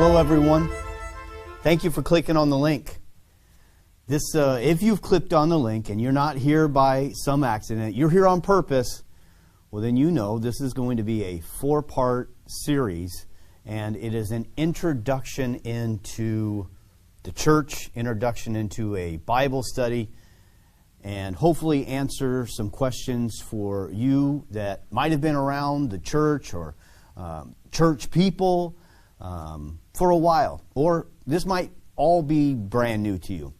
Hello, everyone. Thank you for clicking on the link. If you've clicked on the link and you're not here by some accident, you're here on purpose, well, then you know this is going to be a 4-part series, and it is an introduction into the church, introduction into a Bible study, and hopefully answer some questions for you that might have been around the church or church people for a while, or this might all be brand new to you.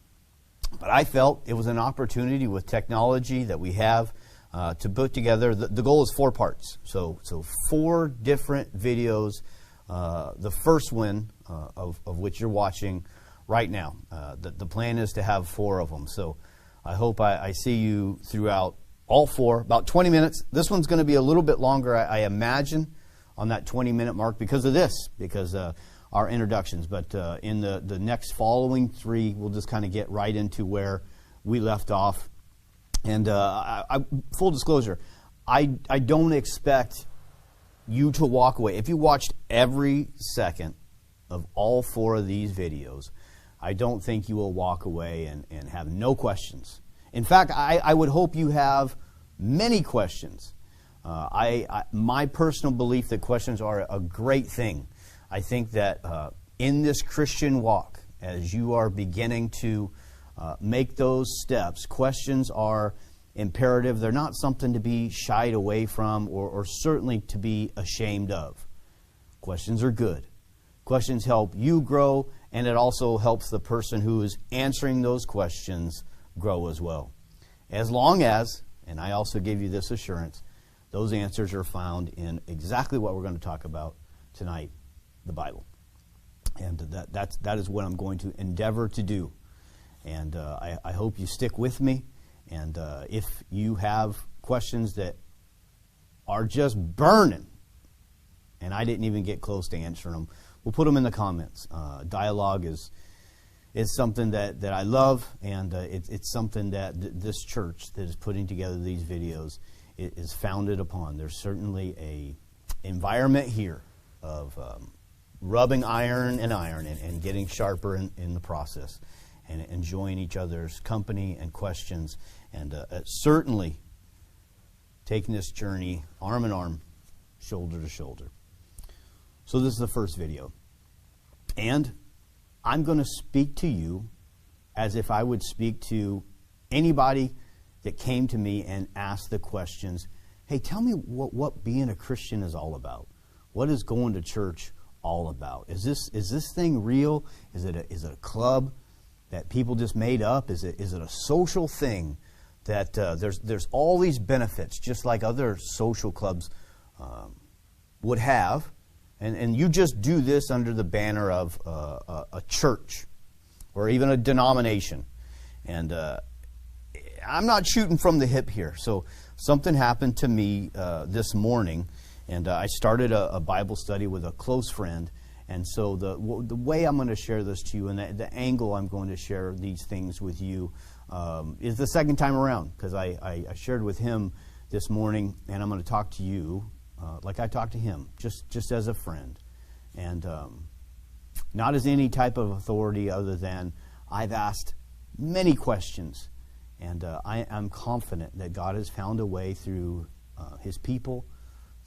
But I felt it was an opportunity with technology that we have to put together. The goal is 4 parts, so 4 different videos. The first one of which you're watching right now. The plan is to have 4 of them. So I hope I see you throughout all 4, about 20 minutes. This one's going to be a little bit longer, I imagine, on that 20-minute mark because our introductions. But in the next following 3, we'll just kind of get right into where we left off. And full disclosure, I don't expect you to walk away. If you watched every second of all 4 of these videos, I don't think you will walk away and have no questions. In fact, I would hope you have many questions. My personal belief that questions are a great thing. I think that in this Christian walk, as you are beginning to make those steps, questions are imperative. They're not something to be shied away from or certainly to be ashamed of. Questions are good. Questions help you grow, and it also helps the person who is answering those questions grow as well. As long as, and I also give you this assurance, those answers are found in exactly what we're going to talk about tonight, the Bible. And that is what I'm going to endeavor to do. And I hope you stick with me. And if you have questions that are just burning, and I didn't even get close to answering them, we'll put them in the comments. Dialogue is something that I love, and it's something that this church that is putting together these videos is founded upon. There's certainly a environment here of rubbing iron and getting sharper in the process, and enjoying each other's company and questions, and certainly taking this journey arm in arm, shoulder to shoulder. So this is the first video. And I'm going to speak to you as if I would speak to anybody that came to me and asked the questions, hey, tell me what being a Christian is all about. What is going to church all about? Is this thing real? Is it a club that people just made up? Is it a social thing that there's all these benefits, just like other social clubs would have? And you just do this under the banner of a church or even a denomination. And I'm not shooting from the hip here. So something happened to me this morning, and I started a Bible study with a close friend. And so the way I'm going to share this to you, and the angle I'm going to share these things with you, is the second time around, because I shared with him this morning, and I'm going to talk to you like I talked to him, just as a friend, and not as any type of authority other than I've asked many questions, and I'm confident that God has found a way through His people,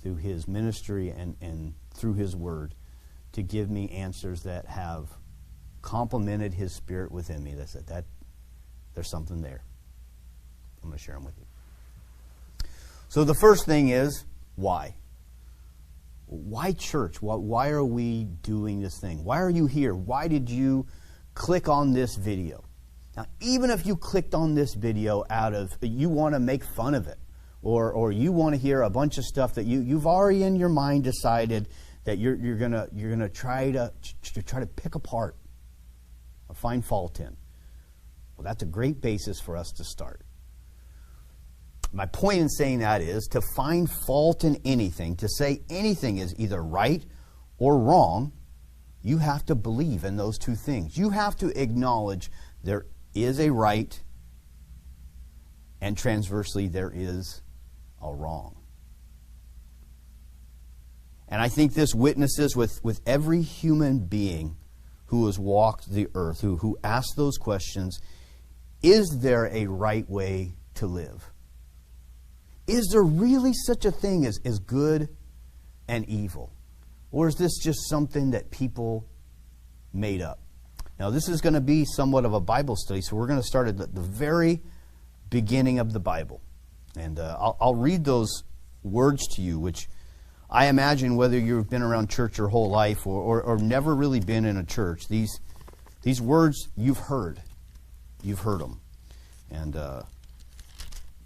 through His ministry, and through His Word to give me answers that have complemented His Spirit within me. That said, that there's something there. I'm going to share them with you. So the first thing is, why? Why church? Why are we doing this thing? Why are you here? Why did you click on this video? Now, even if you clicked on this video out of you want to make fun of it, or you want to hear a bunch of stuff that you've already in your mind decided that you're gonna try to pick apart or find fault in, well, that's a great basis for us to start. My point in saying that is to find fault in anything, to say anything is either right or wrong, you have to believe in those two things. You have to acknowledge there is a right and transversely there is a wrong. And I think this witnesses with every human being who has walked the earth, who asked those questions. Is there a right way to live? Is there really such a thing as good and evil? Or is this just something that people made up? Now, this is going to be somewhat of a Bible study, so we're going to start at the very beginning of the Bible. And I'll read those words to you, which I imagine whether you've been around church your whole life or never really been in a church, these words you've heard. You've heard them. And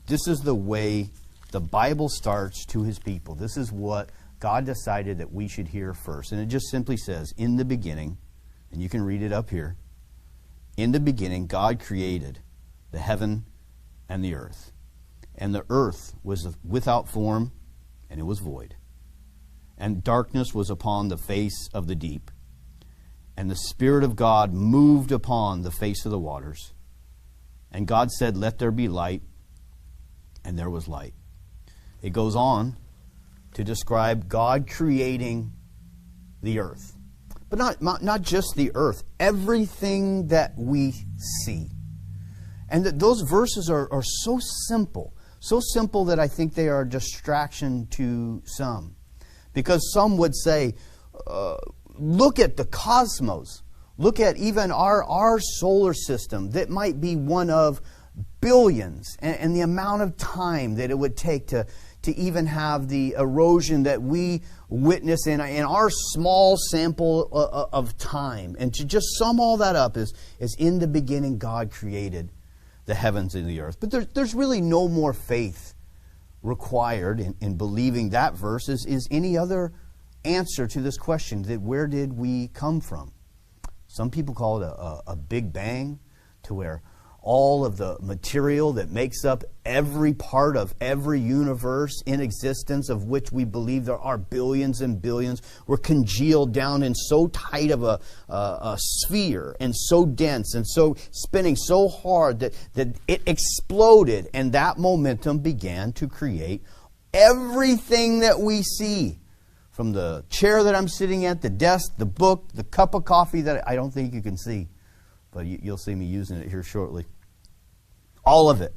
this is the way the Bible starts to his people. This is what God decided that we should hear first. And it just simply says, in the beginning, and you can read it up here, in the beginning God created the heaven and the earth. And the earth was without form, and it was void. And darkness was upon the face of the deep. And the Spirit of God moved upon the face of the waters. And God said, let there be light. And there was light. It goes on to describe God creating the earth. But not just the earth. Everything that we see. And those verses are so simple. So simple that I think they are a distraction to some. Because some would say, look at the cosmos. Look at even our solar system that might be one of billions. And the amount of time that it would take to even have the erosion that we witness in our small sample of time. And to just sum all that up is in the beginning God created the heavens and the earth. But there's really no more faith required in believing that verse is any other answer to this question, that where did we come from? Some people call it a big bang, to where all of the material that makes up every part of every universe in existence, of which we believe there are billions and billions, were congealed down in so tight of a sphere, and so dense, and so spinning so hard that it exploded, and that momentum began to create everything that we see. From the chair that I'm sitting at, the desk, the book, the cup of coffee that I don't think you can see, but you'll see me using it here shortly. All of it.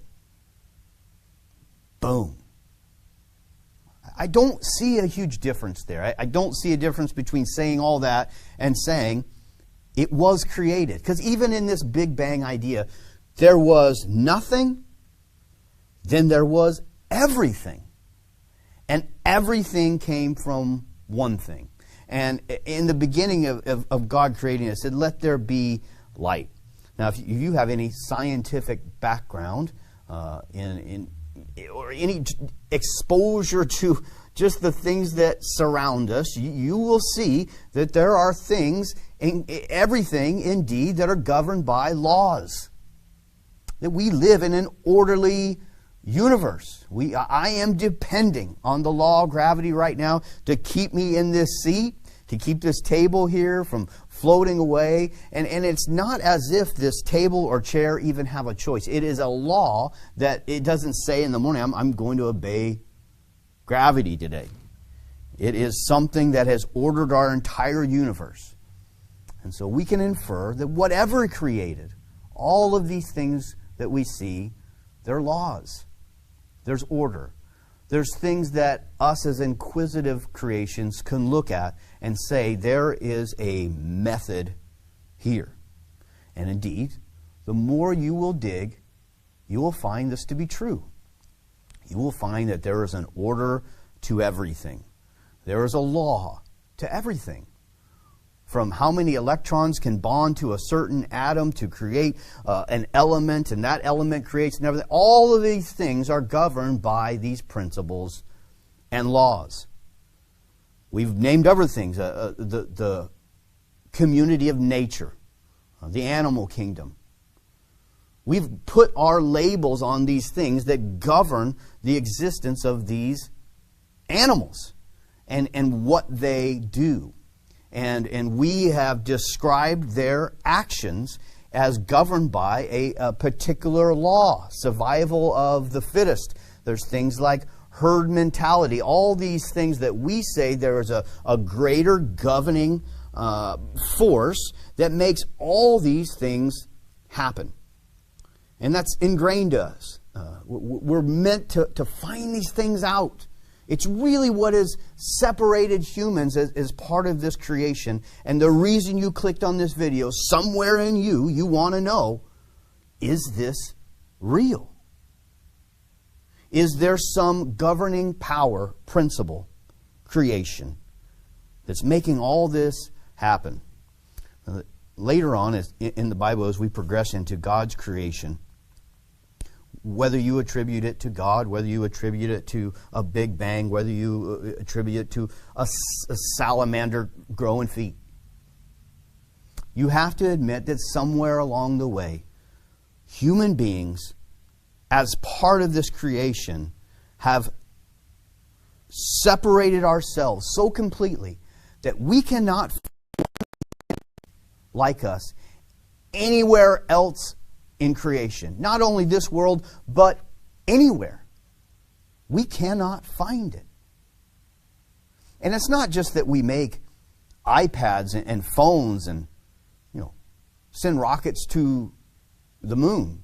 Boom. I don't see a huge difference there. I don't see a difference between saying all that and saying it was created. Because even in this Big Bang idea, there was nothing, then there was everything. And everything came from one thing. And in the beginning of God creating it, said, let there be light. Now, if you have any scientific background or any exposure to just the things that surround us, you will see that there are things, everything indeed, that are governed by laws. That we live in an orderly universe. I am depending on the law of gravity right now to keep me in this seat, to keep this table here from floating away. And it's not as if this table or chair even have a choice. It is a law that it doesn't say in the morning, I'm going to obey gravity today. It is something that has ordered our entire universe. And so we can infer that whatever created, all of these things that we see, they're laws. There's order. There's things that us as inquisitive creations can look at and say there is a method here. And indeed, the more you will dig, you will find this to be true. You will find that there is an order to everything. There is a law to everything. From how many electrons can bond to a certain atom to create an element, and that element creates and everything. All of these things are governed by these principles and laws. We've named other things, the community of nature, the animal kingdom. We've put our labels on these things that govern the existence of these animals and what they do. And we have described their actions as governed by a particular law, survival of the fittest. There's things like herd mentality, all these things that we say there is a greater governing force that makes all these things happen. And that's ingrained to us. We're meant to find these things out. It's really what has separated humans as part of this creation. And the reason you clicked on this video, somewhere in you want to know, is this real? Is there some governing power, principle, creation, that's making all this happen? Later on in the Bible, as we progress into God's creation, whether you attribute it to God, whether you attribute it to a big bang, whether you attribute it to a salamander growing feet, you have to admit that somewhere along the way, human beings, as part of this creation, have separated ourselves so completely that we cannot find like us anywhere else in creation. Not only this world, but anywhere. We cannot find it. And it's not just that we make iPads and phones and, send rockets to the moon.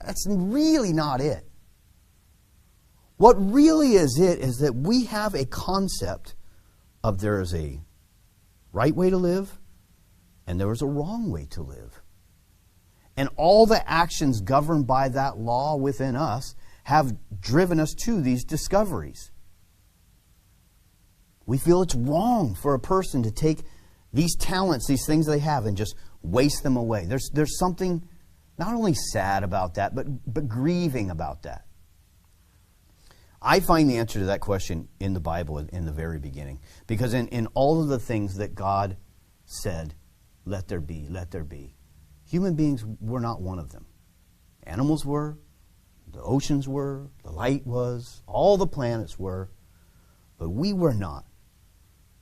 That's really not it. What really is it is that we have a concept of there is a right way to live and there is a wrong way to live. And all the actions governed by that law within us have driven us to these discoveries. We feel it's wrong for a person to take these talents, these things they have, and just waste them away. There's something not only sad about that, but grieving about that. I find the answer to that question in the Bible in the very beginning. Because in all of the things that God said, let there be, human beings were not one of them. Animals were, the oceans were, the light was, all the planets were, but we were not.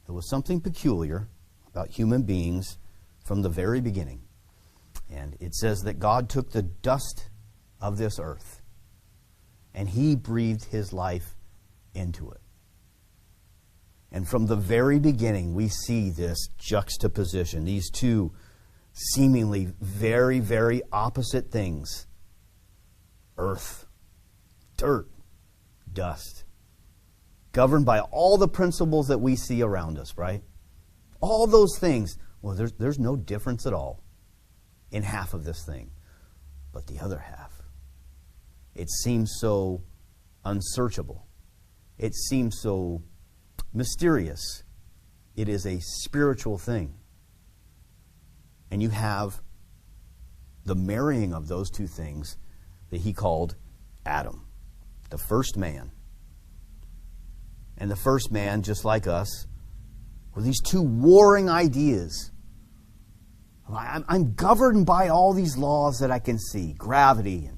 There was something peculiar about human beings from the very beginning. And it says that God took the dust of this earth and He breathed His life into it. And from the very beginning, we see this juxtaposition, these two seemingly very, very opposite things. Earth, dirt, dust. Governed by all the principles that we see around us, right? All those things. Well, there's no difference at all in half of this thing. But the other half, it seems so unsearchable. It seems so mysterious. It is a spiritual thing. And you have the marrying of those two things that He called Adam, the first man. And the first man, just like us, were these two warring ideas. I'm governed by all these laws that I can see, gravity and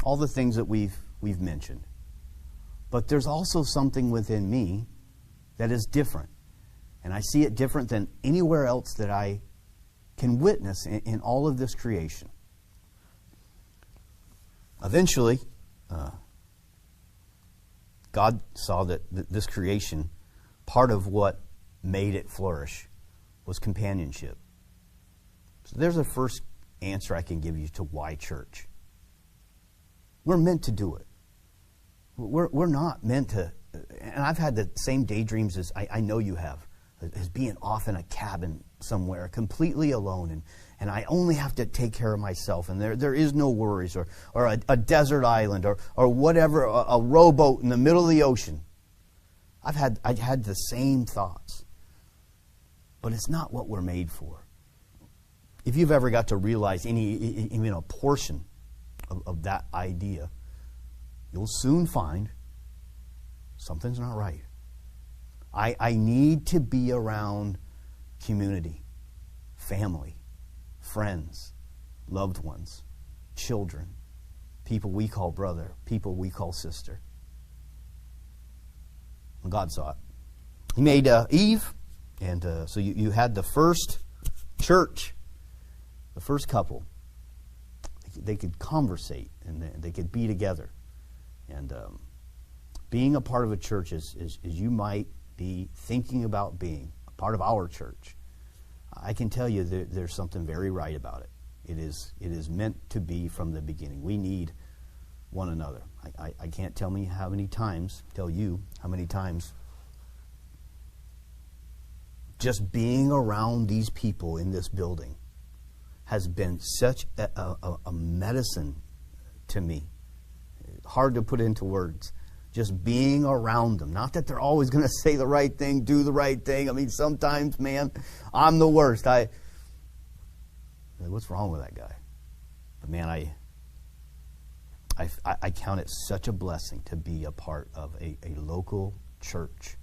all the things that we've mentioned. But there's also something within me that is different. And I see it different than anywhere else that I can witness in all of this creation. Eventually, God saw that this creation, part of what made it flourish was companionship. So there's a first answer I can give you to why church. We're meant to do it. We're not meant to, and I've had the same daydreams as I know you have, as being off in a cabin somewhere, completely alone, and I only have to take care of myself, and there is no worries, or a desert island, or whatever, a rowboat in the middle of the ocean. I had the same thoughts. But it's not what we're made for. If you've ever got to realize even a portion of that idea, you'll soon find something's not right. I need to be around community, family, friends, loved ones, children, people we call brother, people we call sister. And God saw it. He made Eve, and so you had the first church, the first couple. They could conversate, and they could be together and being a part of a church as you might be thinking about being a part of our church, I can tell you there's something very right about it. It is meant to be from the beginning. We need one another. I can't tell you how many times just being around these people in this building has been such a medicine to me. Hard to put into words. Just being around them. Not that they're always going to say the right thing, do the right thing. I mean, sometimes, man, I'm the worst. What's wrong with that guy? But man, I count it such a blessing to be a part of a local church,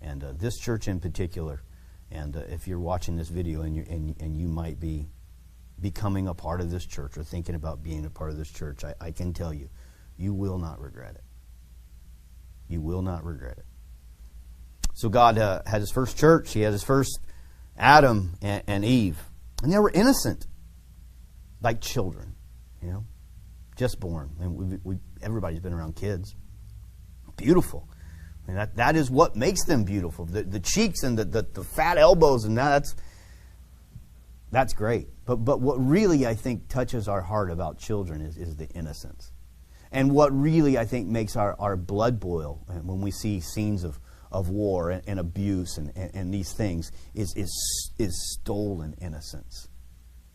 and this church in particular. And if you're watching this video and you might be becoming a part of this church or thinking about being a part of this church, I can tell you, you will not regret it. You will not regret it. So God had His first church. He had His first Adam and Eve, and they were innocent, like children, just born. And everybody's been around kids. Beautiful. I mean, that is what makes them beautiful. The cheeks and the fat elbows, and that's great. But what really, I think, touches our heart about children is the innocence. And what really, I think, makes our blood boil when we see scenes of war and abuse and these things is stolen innocence.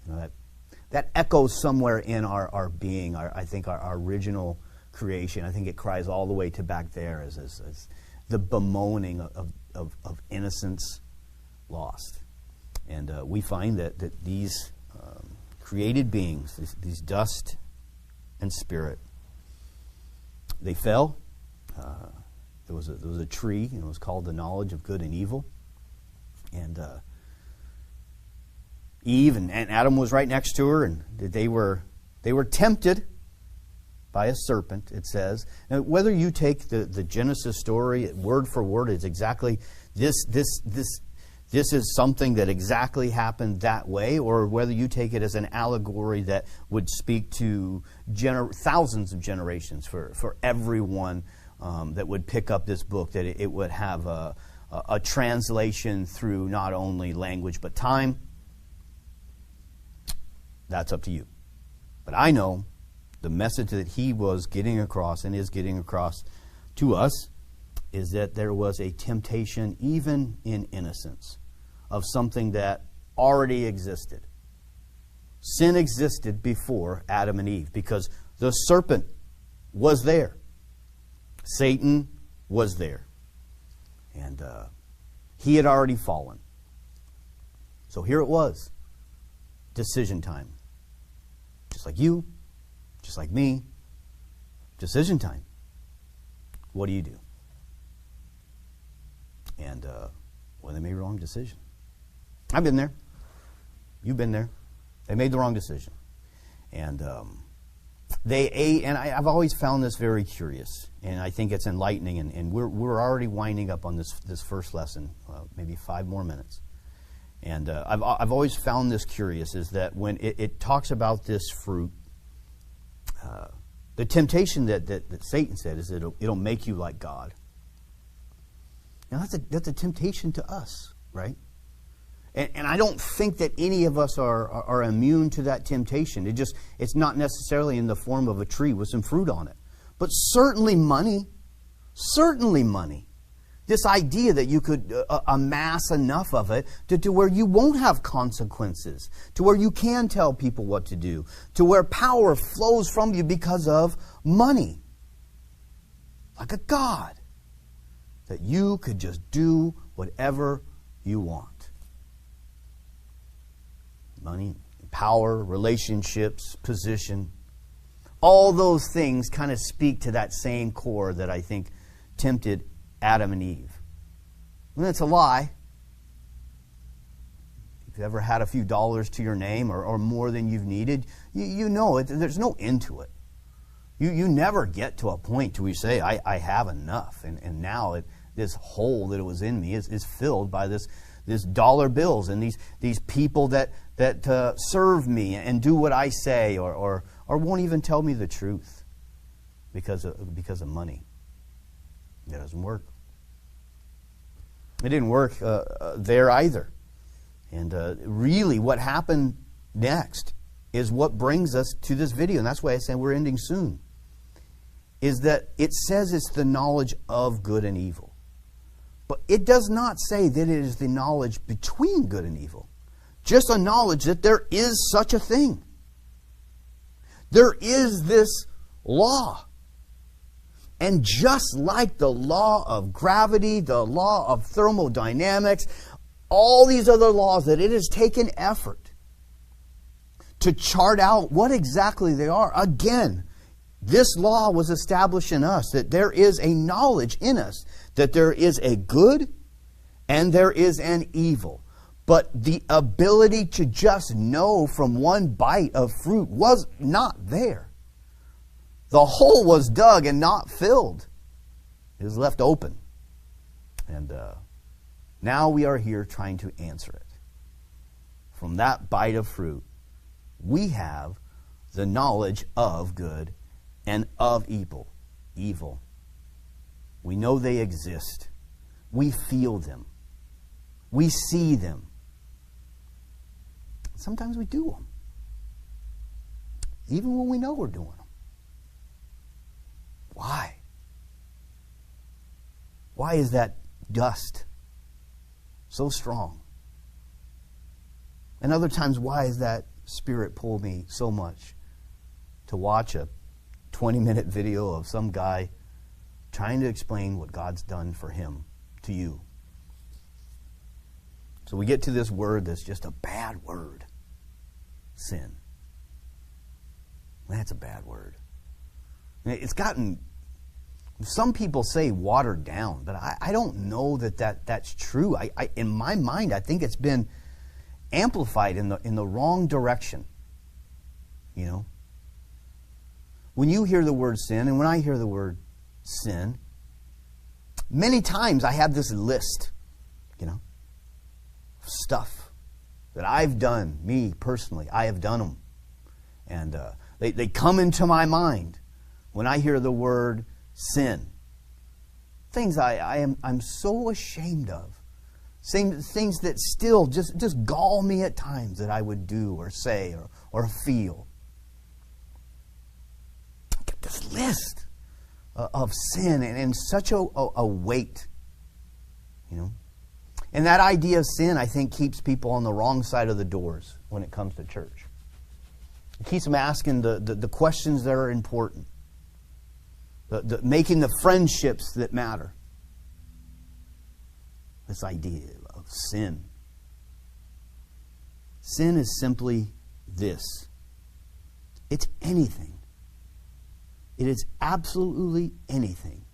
That echoes somewhere in our being, I think our original creation. I think it cries all the way to back there as the bemoaning of innocence lost. And we find that these created beings, these dust and spirit, they fell. There was a tree, and it was called the knowledge of good and evil. And Eve and Adam was right next to her, and they were tempted by a serpent, it says. Now, whether you take the Genesis story word for word, it's exactly this is something that exactly happened that way, or whether you take it as an allegory that would speak to thousands of generations for everyone that would pick up this book, that it would have a translation through not only language but time. That's up to you. But I know the message that he was getting across and is getting across to us is that there was a temptation, even in innocence, of something that already existed. Sin existed before Adam and Eve because the serpent was there. Satan was there. And he had already fallen. So here it was. Decision time. Just like you, just like me. Decision time. What do you do? And they made a wrong decision. I've been there. You've been there. They made the wrong decision. And they ate, and I've always found this very curious, and I think it's enlightening, and we're already winding up on this first lesson, maybe 5 more minutes. And I've always found this curious, is that when it talks about this fruit, the temptation that Satan said is that it'll make you like God. Now that's a temptation to us, right? And I don't think that any of us are immune to that temptation. It's not necessarily in the form of a tree with some fruit on it. But certainly money. Certainly money. This idea that you could amass enough of it to where you won't have consequences, to where you can tell people what to do, to where power flows from you because of money. Like a god. That you could just do whatever you want. Money, power, relationships, position. All those things kind of speak to that same core that I think tempted Adam and Eve. And that's a lie. If you've ever had a few dollars to your name or more than you've needed, you know it. There's no end to it. You never get to a point where you say, I have enough. And now this hole that it was in me is filled by this dollar bills and these people that serve me and do what I say or won't even tell me the truth because of money. It doesn't work. It didn't work there either. And really what happened next is what brings us to this video. And that's why I said we're ending soon. Is that it says it's the knowledge of good and evil. But it does not say that it is the knowledge between good and evil. Just a knowledge that there is such a thing. There is this law. And just like the law of gravity, the law of thermodynamics, all these other laws that it has taken effort to chart out what exactly they are. Again, this law was established in us, that there is a knowledge in us, that there is a good and there is an evil. But the ability to just know from one bite of fruit was not there. The hole was dug and not filled. It was left open. And now we are here trying to answer it. From that bite of fruit, we have the knowledge of good and of evil. Evil. We know they exist. We feel them. We see them. Sometimes we do them. Even when we know we're doing them. Why? Why is that dust so strong? And other times, why is that spirit pull me so much to watch a 20-minute video of some guy trying to explain what God's done for him to you? So we get to this word that's just a bad word. Sin. That's a bad word. It's gotten, some people say watered down, but I don't know that's true. In my mind, I think it's been amplified in the wrong direction. You know? When you hear the word sin, and when I hear the word sin, many times I have this list, you know, of stuff that I've done, me personally, I have done them. And they come into my mind when I hear the word sin. Things I'm so ashamed of. Things that still just gall me at times that I would do or say or feel. I get this list of sin and such a weight, you know. And that idea of sin, I think, keeps people on the wrong side of the doors when it comes to church. It keeps them asking the questions that are important. Making the friendships that matter. This idea of sin. Sin is simply this. It's anything. It is absolutely anything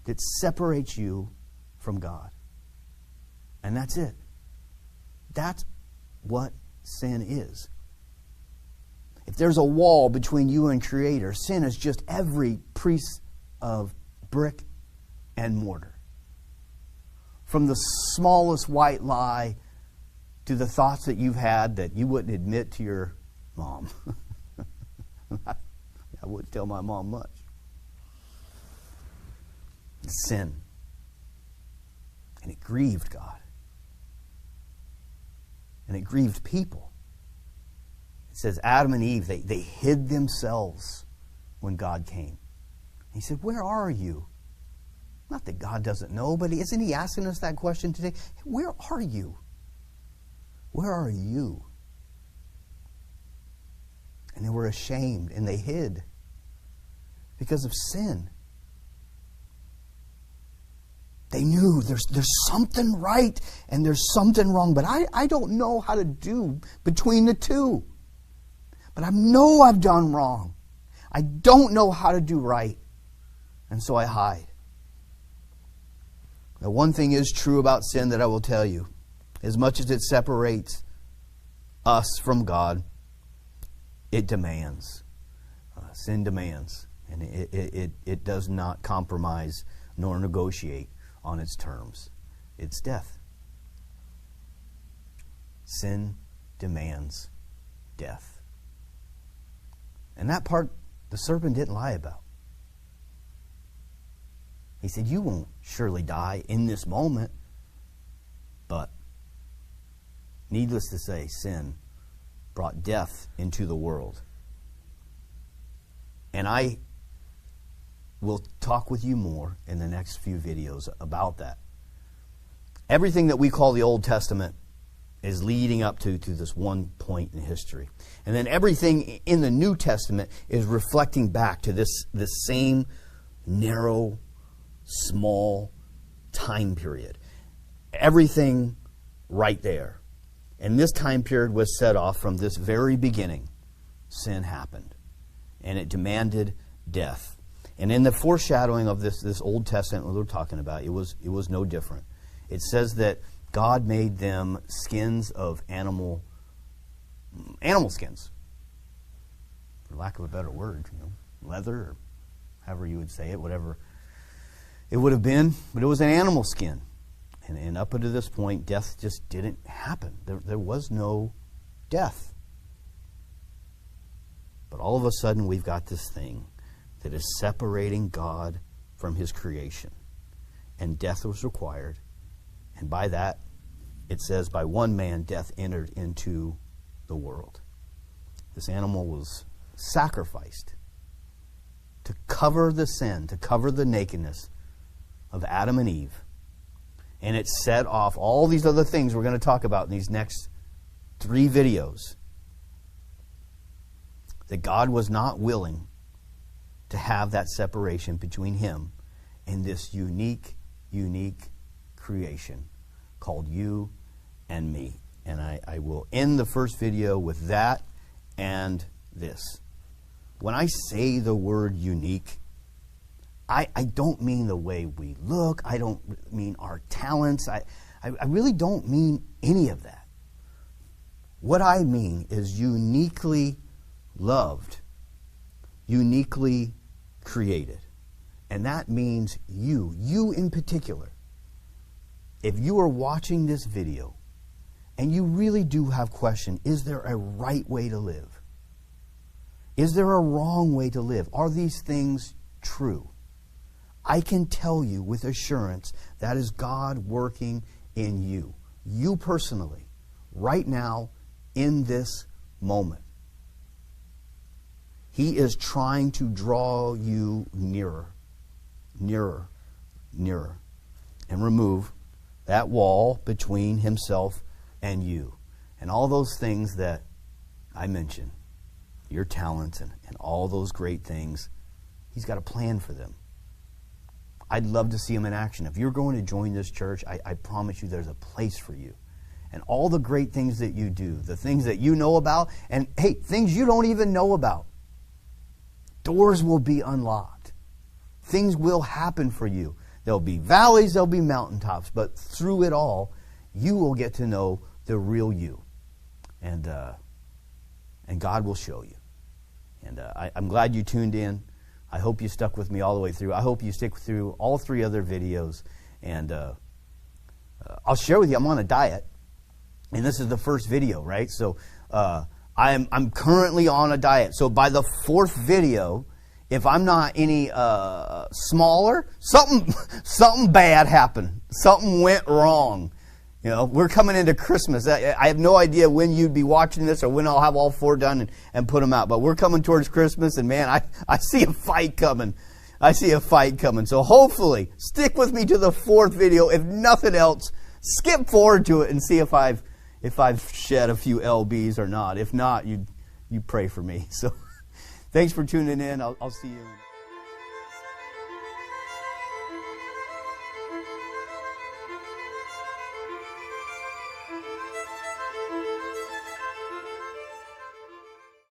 that separates you from God. And that's it. That's what sin is. If there's a wall between you and Creator, sin is just every piece of brick and mortar. From the smallest white lie to the thoughts that you've had that you wouldn't admit to your mom. I wouldn't tell my mom much. Sin. And it grieved God. And it grieved people. It says Adam and Eve, they hid themselves when God came. He said, where are you? Not that God doesn't know, but isn't He asking us that question today? Where are you? Where are you? And they were ashamed and they hid because of sin. They knew there's something right and there's something wrong, but I don't know how to do between the two. But I know I've done wrong. I don't know how to do right. And so I hide. Now, one thing is true about sin that I will tell you. As much as it separates us from God, it demands. Sin demands. And it does not compromise nor negotiate on its terms. It's death. Sin demands death. And that part the serpent didn't lie about. He said, you won't surely die in this moment. But needless to say, sin brought death into the world. And I will talk with you more in the next few videos about that. Everything that we call the Old Testament is leading up to this one point in history. And then everything in the New Testament is reflecting back to this same narrow, small time period. Everything right there. And this time period was set off from this very beginning. Sin happened. And it demanded death. And in the foreshadowing of this Old Testament we're talking about, it was no different. It says that God made them skins of animal skins, for lack of a better word, leather, or however you would say it, whatever it would have been. But it was an animal skin. And up until this point, death just didn't happen. There was no death. But all of a sudden, we've got this thing that is separating God from His creation. And death was required. And by that, it says, by one man, death entered into the world. This animal was sacrificed to cover the sin, to cover the nakedness of Adam and Eve. And it set off all these other things we're going to talk about in these next 3 videos. That God was not willing to have that separation between Him and this unique creation called you and me. And I will end the first video with that and this. When I say the word unique, I don't mean the way we look. I don't mean our talents. I really don't mean any of that. What I mean is uniquely loved, uniquely created. And that means you in particular. If you are watching this video and you really do have questions, is there a right way to live? Is there a wrong way to live? Are these things true? I can tell you with assurance that is God working in you. You personally, right now, in this moment. He is trying to draw you nearer, nearer, nearer, and remove that wall between Himself and you. And all those things that I mentioned, your talents and all those great things, He's got a plan for them. I'd love to see them in action. If you're going to join this church, I promise you there's a place for you. And all the great things that you do, the things that you know about, and hey, things you don't even know about. Doors will be unlocked. Things will happen for you. There'll be valleys, there'll be mountaintops, but through it all, you will get to know the real you. And God will show you. And I'm glad you tuned in. I hope you stuck with me all the way through. I hope you stick through all 3 other videos. And I'll share with you, I'm on a diet. And this is the first video, right? So I'm currently on a diet. So by the 4th video, if I'm not any smaller, something bad happened. Something went wrong. You know, we're coming into Christmas. I have no idea when you'd be watching this or when I'll have all 4 done and put them out. But we're coming towards Christmas, and man, I see a fight coming. I see a fight coming. So hopefully, stick with me to the 4th video. If nothing else, skip forward to it and see if I've shed a few lbs or not. If not, you pray for me. So thanks for tuning in. I'll see you.